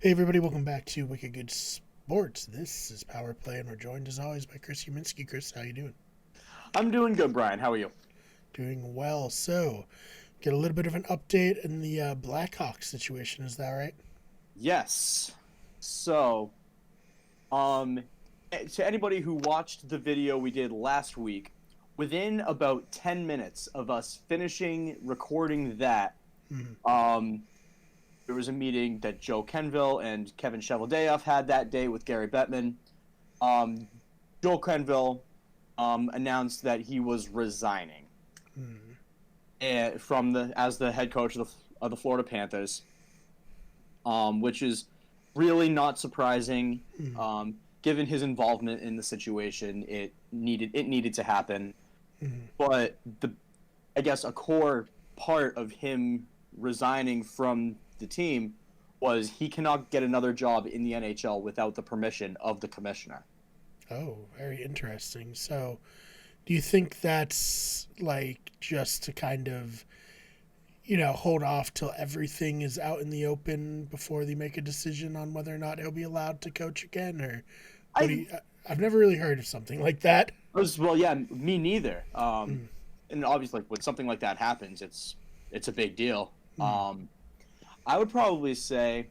Hey everybody, welcome back to Wicked Good Sports. This is Power Play, and we're joined as always by Chris Uminski. Chris, how you doing? I'm doing good, Brian. How are you? Doing well. So, get a little bit of an update in the Blackhawks situation. Is that right? Yes. So, um, to anybody who watched the video we did last week, within about 10 minutes of us finishing recording that, Mm-hmm. there was a meeting that Joe Kenville and Kevin Cheveldayoff had that day with Gary Bettman. Joe Kenville announced that he was resigning from as the head coach of the Florida Panthers, which is really not surprising. Mm-hmm. Given his involvement in the situation, it needed to happen. Mm-hmm. But I guess a core part of him resigning from the team was he cannot get another job in the NHL without the permission of the commissioner. Oh, very interesting. So, do you think that's like just to kind of, hold off till everything is out in the open before they make a decision on whether or not he'll be allowed to coach again? Or what do I you, I've never really heard of something like that. was well, yeah, me neither. Mm, And obviously, when something like that happens, it's a big deal. mm, I would probably say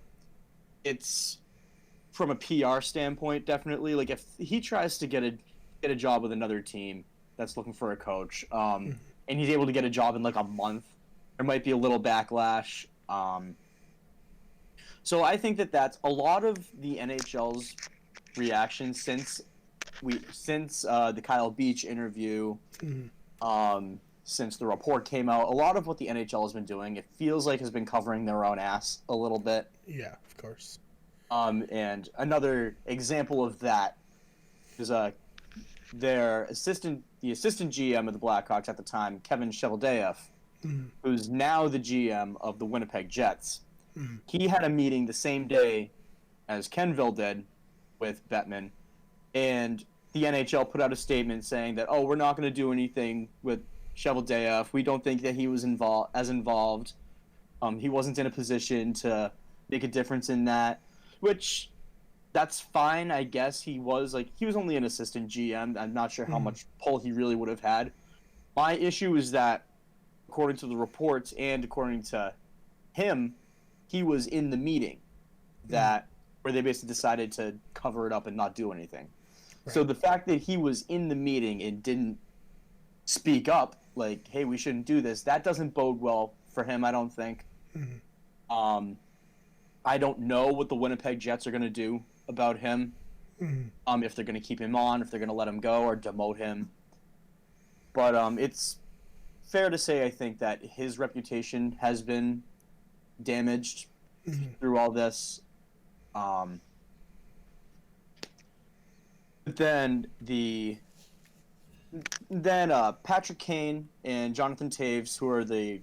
it's from a PR standpoint, definitely. Like if he tries to get a job with another team that's looking for a coach, mm, and he's able to get a job in like a month, there might be a little backlash. So I think that's a lot of the NHL's reaction since the Kyle Beach interview, mm. since the report came out. A lot of what the NHL has been doing, it feels like, has been covering their own ass a little bit. Yeah, of course. And another example of that is the assistant GM of the Blackhawks at the time, Kevin Cheveldayoff, Mm, who's now the GM of the Winnipeg Jets. mm, He had a meeting the same day as Kenville did with Bettman, and the NHL put out a statement saying that, oh, we're not going to do anything with Cheveldayoff. We don't think that he was involved. He wasn't in a position to make a difference in that, which that's fine, I guess. He was only an assistant GM. I'm not sure how mm, much pull he really would have had. My issue is that, according to the reports and according to him, he was in the meeting mm. that where they basically decided to cover it up and not do anything. So Right. the fact that he was in the meeting and didn't speak up, like, hey, we shouldn't do this, that doesn't bode well for him, I don't think. Mm, Um, I don't know what the Winnipeg Jets are going to do about him. mm, If they're going to keep him on, if they're going to let him go or demote him. But it's fair to say, I think, that his reputation has been damaged mm, through all this. But then Patrick Kane and Jonathan Taves, who are the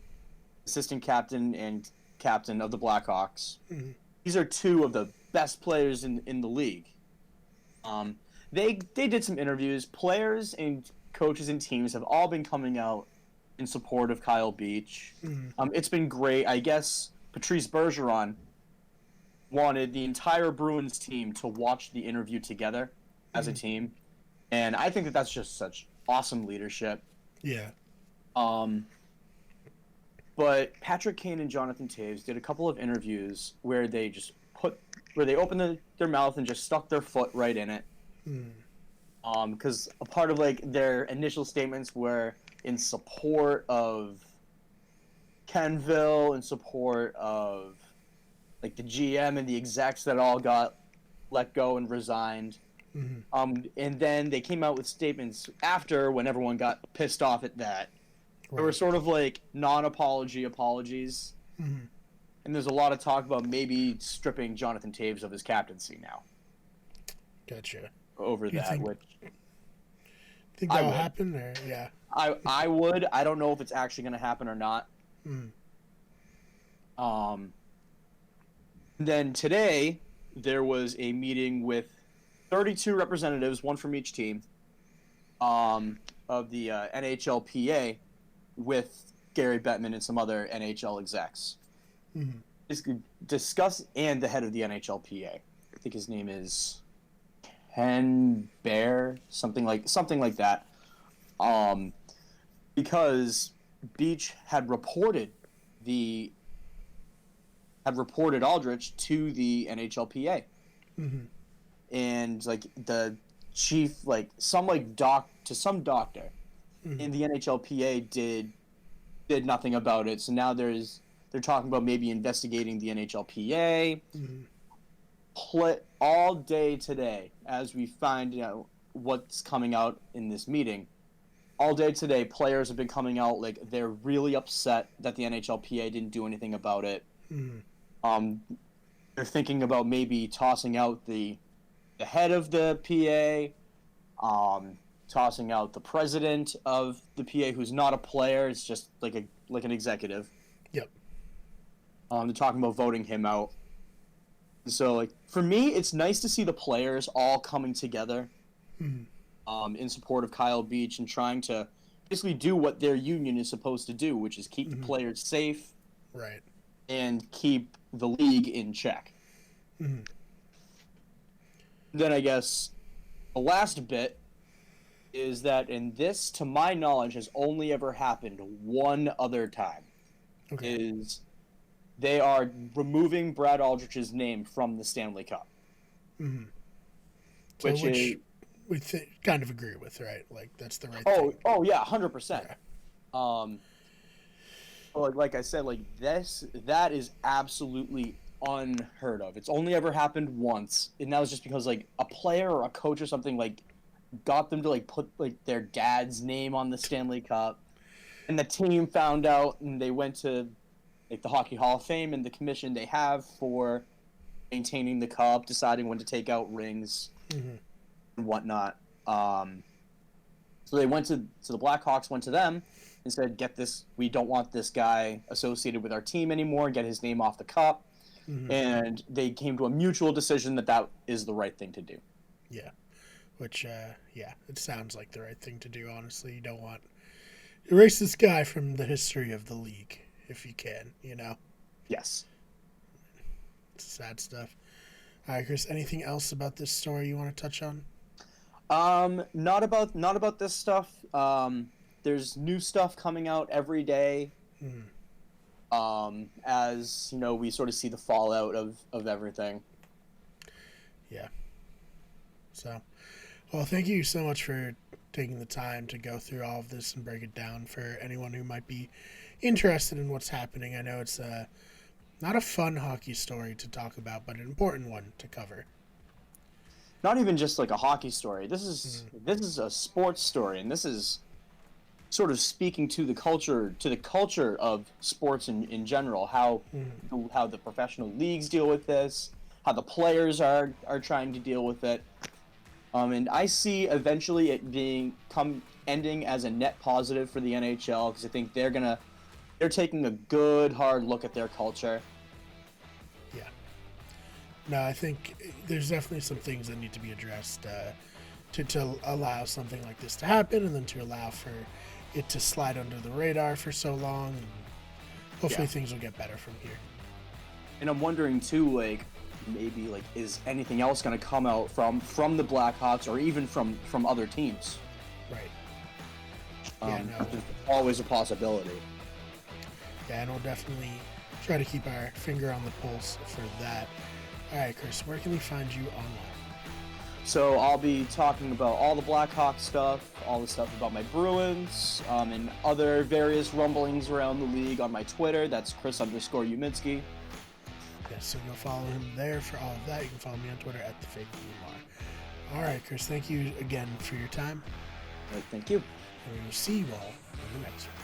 assistant captain and captain of the Blackhawks, mm, these are two of the best players in the league. Um, they did some interviews. Players and coaches and teams have all been coming out in support of Kyle Beach. mm, It's been great. I guess Patrice Bergeron wanted the entire Bruins team to watch the interview together as a mm. team, and I think that that's just such awesome leadership. Yeah. Um, but Patrick Kane and Jonathan Taves did a couple of interviews where they opened their mouth and just stuck their foot right in it. Mm, Because a part of like their initial statements were in support of Kenville, in support of like the GM and the execs that all got let go and resigned. mm. And then they came out with statements after when everyone got pissed off at that. There were Right. sort of like non-apology apologies. Mm. And there's a lot of talk about maybe stripping Jonathan Taves of his captaincy now Gotcha. over Do you that, think which think I that'll would. happen? Or yeah. I would. I don't know if it's actually going to happen or not. Mm, Um, then today, there was a meeting with 32 representatives, one from each team, of the NHLPA with Gary Bettman and some other NHL execs. mm, basically discuss, and the head of the NHLPA. I think his name is Ken Bear, something like that. Because Beach had reported Aldrich to the NHLPA, and like the chief, like some doctor in the NHLPA did nothing about it. So now they're talking about maybe investigating the NHLPA. All day today, as we find out what's coming out in this meeting, all day today, players have been coming out like they're really upset that the NHLPA didn't do anything about it. They're thinking about maybe tossing out the head of the PA, tossing out the president of the PA, who's not a player; it's just like an executive. Yep. They're talking about voting him out. So, like, for me, it's nice to see the players all coming together in support of Kyle Beach and trying to basically do what their union is supposed to do, which is keep the players safe, right, and keep the league in check. Then I guess the last bit is that, and this, to my knowledge, has only ever happened one other time, is they are removing Brad Aldrich's name from the Stanley Cup. Which we kind of agree with, right? Like, that's the right thing. Oh, yeah, 100%. Like I said, like, that is absolutely unheard of. It's only ever happened once, and that was just because, like, a player or a coach or something, like, got them to, like, put, like, their dad's name on the Stanley Cup, and the team found out, and they went to, like, the Hockey Hall of Fame and the commission they have for maintaining the cup, deciding when to take out rings and whatnot. So they went to the Blackhawks, went to them and said, "Get this. We don't want this guy associated with our team anymore. Get his name off the cup." And they came to a mutual decision that is the right thing to do. Yeah, which it sounds like the right thing to do. Honestly, you don't want erase this guy from the history of the league. If you can, you know? Yes. It's sad stuff. All right, Chris, anything else about this story you want to touch on? Not about this stuff. There's new stuff coming out every day. As, you know, we sort of see the fallout of everything. Yeah. So, well, thank you so much for taking the time to go through all of this and break it down for anyone who might be interested in what's happening. I know it's not a fun hockey story to talk about, but an important one to cover. Not even just like a hockey story. This is a sports story, and this is sort of speaking to the culture of sports in general. How the professional leagues deal with this, how the players are trying to deal with it. And I see eventually it ending as a net positive for the NHL, because I think they're taking a good hard look at their culture. Yeah. No, I think there's definitely some things that need to be addressed to allow something like this to happen, and then to allow for it to slide under the radar for so long. And hopefully things will get better from here. And I'm wondering too, like, maybe, like, is anything else going to come out from the Blackhawks or even from other teams? Right. There's always a possibility. Yeah, and we'll definitely try to keep our finger on the pulse for that. All right, Chris, where can we find you online? So I'll be talking about all the Blackhawks stuff, all the stuff about my Bruins, and other various rumblings around the league on my Twitter. That's Chris_Uminski. Yes, so go follow him there for all of that. You can follow me on Twitter at @TheFakeUMar. All right, Chris, thank you again for your time. All right, thank you. And we will see you all in the next one.